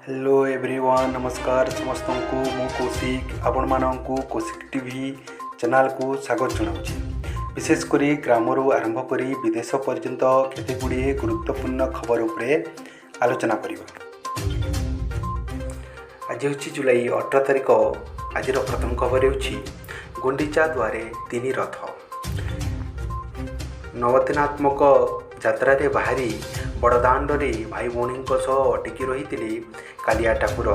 Hello everyone नमस्कार समस्त को मु कौशिक आपण मानू कौशिक टीवी चैनल को स्वागत जनाऊँगी। विशेषकर ग्रामर आरंभ कर विदेश पर्यंत केते गुड़िए गुरुत्वपूर्ण खबर उपरे आलोचना करिबा। आज हूँ जुलाई 18 तारिख। आज प्रथम खबर होची गुंडीचा द्वारे 3 रथ। नवदिनात्मक यात्रा रे बाहरी बड़दाण्डे भाई भौणी अटकी रही कालिया ठाकुर।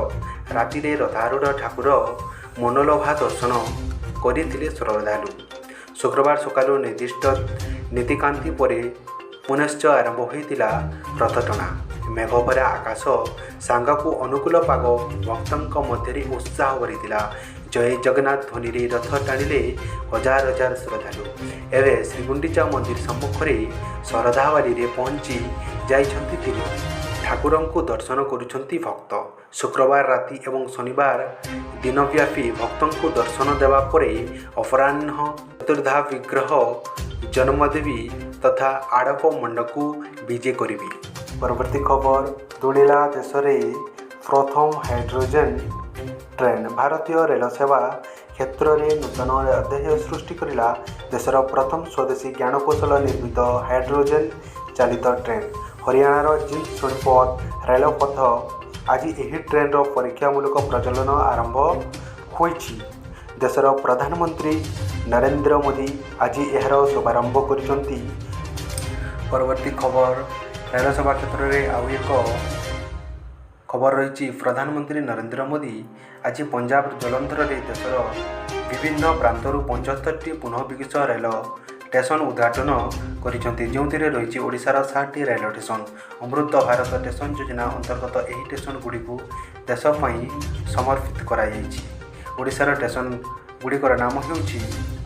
राति रथारूढ़ ठाकुर मनोलोभा दर्शन करते श्रद्धालु। शुक्रवार सकालू निर्दिष्ट नीतिकांति पर पुनश्च आरंभ होता रथ टଣା। मेघभरा आकाश सांगकू अनुकूल पाग भक्तों मध्य उत्साह भरीला। जय जगन्नाथ ध्वनि रे रथ टाणिले हजार हजार श्रद्धालु। एवं श्रीगुंडीचा मंदिर सम्मुखरे शरधावाली रे पहुंची जाइछंती। ठाकुर को दर्शन करुछंती भक्त। शुक्रवार राति एवं शनिवार दिनव्यापी भक्तों को दर्शन देवा परे अपराह्न चतुर्धा विग्रह जन्मदेवी तथा आड़प मंडकू विजे करिबी। परवर्ती खबर दुलिला देश में प्रथम हाइड्रोजेन ट्रेन। भारतीय रेल सेवा क्षेत्र में नूतन अध्याय सृष्टि करिला देशर प्रथम स्वदेशी ज्ञानकौशल निर्मित हाइड्रोजेन चालित ट्रेन। हरियाणार जिंद सोनीपत रेलपथ आज यही ट्रेन परीक्षामूलक प्रचलन आरंभ होईछि। देशर प्रधानमंत्री नरेंद्र मोदी आज यार शुभारंभ करिसंती। परवर्ती खबर रेल सेवा क्षेत्र में आउ एक खबर रही। प्रधानमंत्री नरेंद्र मोदी आज पंजाब जलंधर में देशर विभिन्न प्रांतरू 75टी पुनः विकास रेल स्टेशन उद्घाटन करिसेंती। जोंथिरे रही ओडिशार 60टी rail station. Amrit Bharat station योजना अंतर्गत यही स्टेशन गुड़ी देश समर्पित कराଯାଇଛି। ओडिशार स्टेशन गुड़िकर नाम होउछि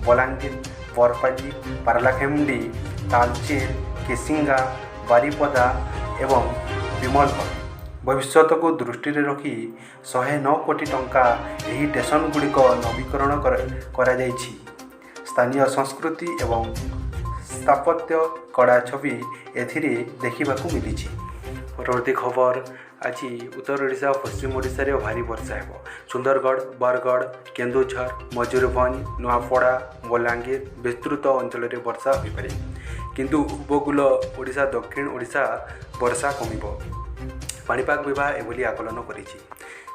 बलांगीर, बरपाली, पारलाखेमुंडी, तालचेर, केसिंगा, बारीपदा एवं विमलगढ़। भविष्य को दृष्टि रखी 109 कोटी टंका यही स्टेशन गुड़िक नवीकरण करा जाइछि। स्थानीय संस्कृति एवं स्थापत्य कड़ा छवि एथिरे देखिबाकू मिली। परवर्ती खबर आज उत्तर ओडिशा पश्चिम ओडिशा रे भारी वर्षा हेबो। सुंदरगढ़, बरगढ़, केन्दुझर, मयूरभंज, नुआपड़ा, बलांगीर विस्तृत अंचल में वर्षा हो पारे, किंतु उपकूल ओडिशा दक्षिण ओडिशा वर्षा कमिबो। पाणीपाग विभाग एभली आकलन करिछि।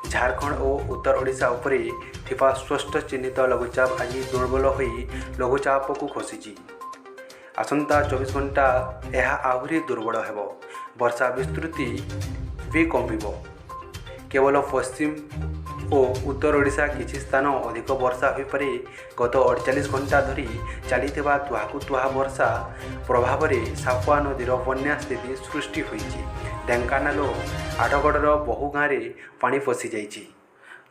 झारखंड और उत्तर ओडिशा उपरे थिबा स्पष्ट चिन्हित लघुचाप आज दुर्बल होई लघुचाप को खसीछि। आसंता 24 घंटा यह आहुरी दुर्बल हेबो। वर्षा विस्तृति भी कमिबो। केवल पश्चिम और उत्तर ओडिशा किछि स्थान अधिक वर्षा हो पारे। गत 48 घंटा धरी चलीथिबा तुहाकू तुहा वर्षा प्रभाव में सापुआ नदीर बन्या स्थिति सृष्टि होईछि। ढेंकानाल आठगड़र बहु गाँव में पानी पशि जाइछि।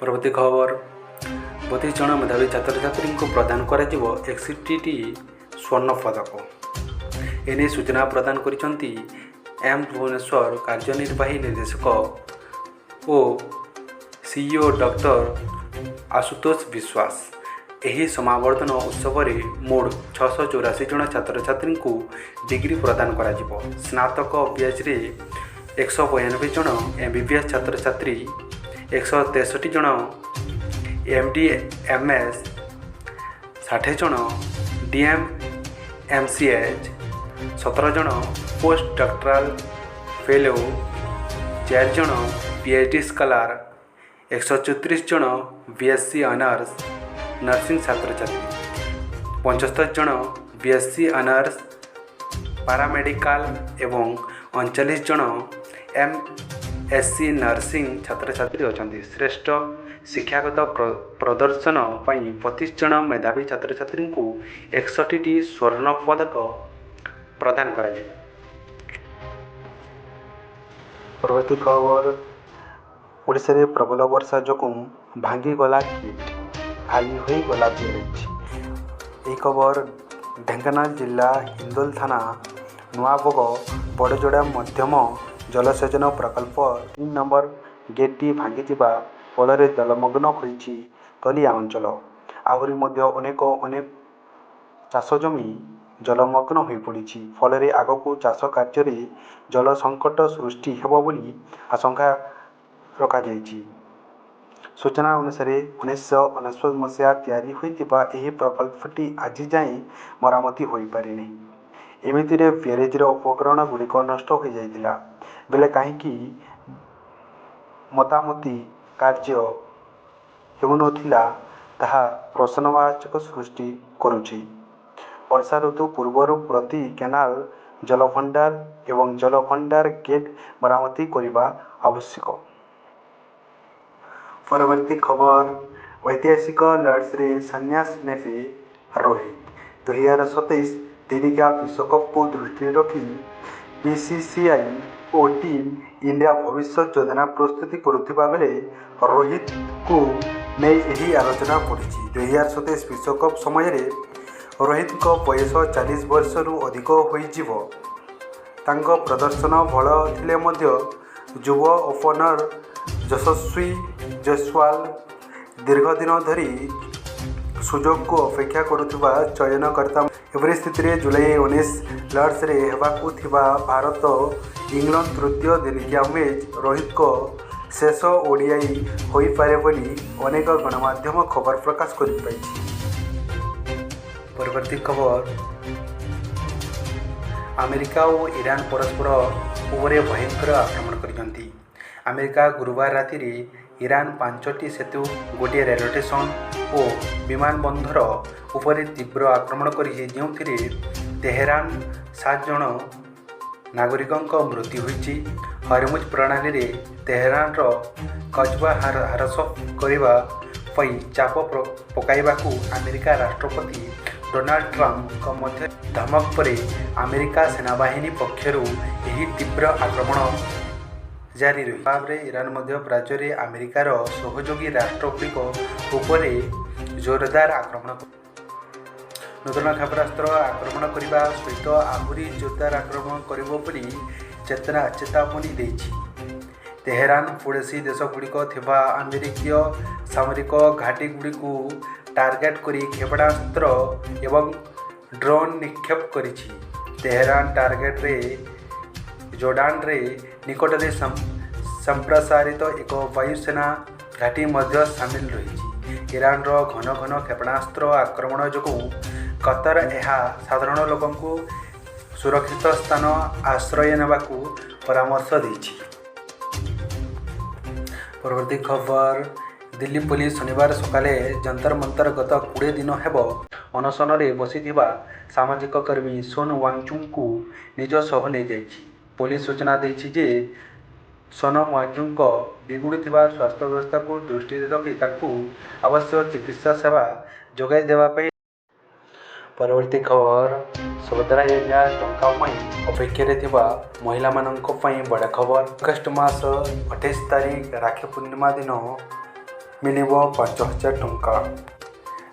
परवर्ती खबर 32 जन मेधावी छात्र छात्री को प्रदान कर 61टी स्वर्ण पदक। एने सूचना प्रदान करिसंती एम्स भुवनेश्वर कार्यनिर्वाही निर्देशक और सीईओ डॉक्टर आशुतोष विश्वास। यही समावर्धन उत्सव में मोट 684 जन छात्र छात्री को डिग्री प्रदान करा जिवो। स्नातक पीएचडी 192 जन, एमबीबीएस छात्र छात्री 163 जन, एमडी एमएस 60 जन, डीएम एमसीएच 17 जन, पोस्ट डॉक्टरल फेलो 4 जन, पीएचडी स्कॉलर 134 जन, बीएससी ऑनर्स नर्सिंग छात्र छात्री 75 जन, बीएससी ऑनर्स पारामेडिकल एवं 39 जन एमएससी नर्सिंग छात्र छात्री अछंती। श्रेष्ठ शिक्षागत प्रदर्शन पई 25 जन मेधावी छात्र छात्री को 61टी स्वर्ण पदक प्रदान करा जाय। परवर्ती खबर ओडिशा रे प्रबल वर्षा जोगुं भांगी गला खाली होई गला ब्रिज। यह खबर ढेंकानाल जिला हिंदोल थाना नुआबोग बड़जोड़ा मध्यम जलसेचन प्रकल्प 3 नंबर गेटटी भांगी जिबा फल जलमग्न होईछि तलिया अंचल। आहरी मध्य अनेक चाष जमी जलमग्न हो पड़ी। फल आगक चाष कार्य जल संकट सृष्टि हेब बोली आशंका ରଖାଯାଇଛି। ସୂଚନା ଅନୁସାରେ 1999 ମସିହା ତିଆରି ହୋଇଥିବା ଏହି ପ୍ରକଳ୍ପଟି ଆଜି ଯାଏଁ ମରାମତି ହୋଇପାରିନି। ଏମିତିରେ ବ୍ୟାରେଜର ଉପକରଣ ଗୁଡ଼ିକ ନଷ୍ଟ ହୋଇଯାଇଥିଲା ବେଳେ କାହିଁକି ମରାମତି କାର୍ଯ୍ୟ ହେଉନଥିଲା ତାହା ପ୍ରଶ୍ନବାଚକ ସୃଷ୍ଟି କରୁଛି। ବର୍ଷା ଋତୁ ପୂର୍ବରୁ ପ୍ରତି କେନାଲ ଜଳଭଣ୍ଡାର ଏବଂ ଜଳଭଣ୍ଡାର ଗେଟ୍ ମରାମତି କରିବା ଆବଶ୍ୟକ। ପରବର୍ତ୍ତୀ ଖବର ଐତିହାସିକ ଲର୍ଡସରେ ସନ୍ନ୍ୟାସ ନେବେ ରୋହିତ। 2027 ଦିନିକିଆ ବିଶ୍ୱକପକୁ ଦୃଷ୍ଟିରେ ରଖି ବିସିସିଆଇ ଓ ଟିମ୍ ଇଣ୍ଡିଆ ଭବିଷ୍ୟତ ଯୋଜନା ପ୍ରସ୍ତୁତ କରୁଥିବା ବେଳେ ରୋହିତଙ୍କୁ ନେଇ ଏହି ଆଲୋଚନା ବଢ଼ିଛି। 2027 ବିଶ୍ୱକପ ସମୟରେ ରୋହିତଙ୍କ ବୟସ 40 ବର୍ଷରୁ ଅଧିକ ହୋଇଯିବ। ତାଙ୍କ ପ୍ରଦର୍ଶନ ଭଲ ଥିଲେ ମଧ୍ୟ ଯୁବ ଓପନର ଯଶସ୍ୱୀ ଜୟସ୍ୱାଲ ଦୀର୍ଘ ଦିନ ଧରି ସୁଯୋଗକୁ ଅପେକ୍ଷା କରୁଥିବା ଚୟନକର୍ତ୍ତା। ଏପରି ସ୍ଥିତିରେ ଜୁଲାଇ 19 ଲର୍ଡସରେ ହେବାକୁ ଥିବା ଭାରତ ଇଂଲଣ୍ଡ ତୃତୀୟ ଦିନିକିଆ ମ୍ୟାଚ୍ ରୋହିତଙ୍କ ଶେଷ ଓଡିଆଇ ହୋଇପାରେ ବୋଲି ଅନେକ ଗଣମାଧ୍ୟମ ଖବର ପ୍ରକାଶ କରିପାରିଛି। ପରବର୍ତ୍ତୀ ଖବର ଆମେରିକା ଓ ଇରାନ ପରସ୍ପର ଉପରେ ଭୟଙ୍କର ଆକ୍ରମଣ କରିଛନ୍ତି। ଆମେରିକା ଗୁରୁବାର ରାତିରେ ଇରାନ 5ଟି ସେତୁ, ଗୋଟିଏ ରେଳ ଷ୍ଟେସନ ଓ ବିମାନ ବନ୍ଦର ଉପରେ ତୀବ୍ର ଆକ୍ରମଣ କରିଛି, ଯେଉଁଥିରେ ତେହେରାନ 7 ଜଣ ନାଗରିକଙ୍କ ମୃତ୍ୟୁ ହୋଇଛି। ହରମୁଜ ପ୍ରଣାଳୀରେ ତେହେରାନର କଜବା ହ୍ରାସ କରିବା ପାଇଁ ଚାପ ପକାଇବାକୁ ଆମେରିକା ରାଷ୍ଟ୍ରପତି ଡୋନାଲ୍ଡ ଟ୍ରମ୍ପଙ୍କ ମଧ୍ୟରେ ଧମକ ପରେ ଆମେରିକା ସେନାବାହିନୀ ପକ୍ଷରୁ ଏହି ତୀବ୍ର ଆକ୍ରମଣ ଜାରି ରହିଛି। ଜବାବରେ ଇରାନ ମଧ୍ୟ ରାଜ୍ୟରେ ଆମେରିକାର ସହଯୋଗୀ ରାଷ୍ଟ୍ରଗୁଡ଼ିକ ଉପରେ ଜୋରଦାର ଆକ୍ରମଣ କରିଛି। ନୂତନ କ୍ଷେପଣାସ୍ତ୍ର ଆକ୍ରମଣ କରିବା ସହିତ ଆହୁରି ଜୋରଦାର ଆକ୍ରମଣ କରିବ ବୋଲି ଚେତାବନୀ ଦେଇଛି। ତେହେରାନ ପଡ଼ୋଶୀ ଦେଶଗୁଡ଼ିକ ଥିବା ଆମେରିକୀୟ ସାମରିକ ଘାଟିଗୁଡ଼ିକୁ ଟାର୍ଗେଟ କରି କ୍ଷେପଣାସ୍ତ୍ର ଏବଂ ଡ୍ରୋନ୍ ନିକ୍ଷେପ କରିଛି। ତେହେରାନ ଟାର୍ଗେଟରେ ଜୋର୍ଡାନରେ ନିକଟରେ ସମ୍ପ୍ରସାରିତ ଏକ ବାୟୁସେନା ଘାଟି ମଧ୍ୟ ସାମିଲ ରହିଛି। ଇରାନର ଘନ ଘନ କ୍ଷେପଣାସ୍ତ୍ର ଆକ୍ରମଣ ଯୋଗୁଁ କତର ଏହା ସାଧାରଣ ଲୋକଙ୍କୁ ସୁରକ୍ଷିତ ସ୍ଥାନ ଆଶ୍ରୟ ନେବାକୁ ପରାମର୍ଶ ଦେଇଛି। ପରବର୍ତ୍ତୀ ଖବର ଦିଲ୍ଲୀ ପୋଲିସ ଶନିବାର ସକାଳେ ଯନ୍ତର ମନ୍ତର ଗତ 20 ଦିନ ହେବ ଅନଶନରେ ବସିଥିବା ସାମାଜିକ କର୍ମୀ ସୋନ ୱାଙ୍ଗଚୁକଙ୍କୁ ନିଜ ସହ ନେଇଯାଇଛି। ପୋଲିସ ସୂଚନା ଦେଇଛି ଯେ ସୋନ ୱାଙ୍ଗଚୁକଙ୍କ ବିଗୁଡୁଥିବା ସ୍ୱାସ୍ଥ୍ୟ ଅବସ୍ଥାକୁ ଦୃଷ୍ଟିରେ ରଖି ତାଙ୍କୁ ଆବଶ୍ୟକ ଚିକିତ୍ସା ସେବା ଯୋଗାଇ ଦେବା ପାଇଁ। ପରବର୍ତ୍ତୀ ଖବର ସୁଭଦ୍ରା ଯୋଜନା ଟଙ୍କା ପାଇଁ ଅପେକ୍ଷାରେ ଥିବା ମହିଳାମାନଙ୍କ ପାଇଁ ବଡ଼ ଖବର। ଅଗଷ୍ଟ ମାସ 28 ତାରିଖ ରାକ୍ଷୀ ପୂର୍ଣ୍ଣିମା ଦିନ ମିଳିବ 5,000 ଟଙ୍କା।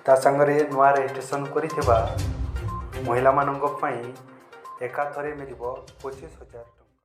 ତା ସାଙ୍ଗରେ ନୂଆ ରେଜିଷ୍ଟ୍ରେସନ କରିଥିବା ମହିଳାମାନଙ୍କ ପାଇଁ ଏକାଥରେ ମିଳିବ 25,000 ଟଙ୍କା।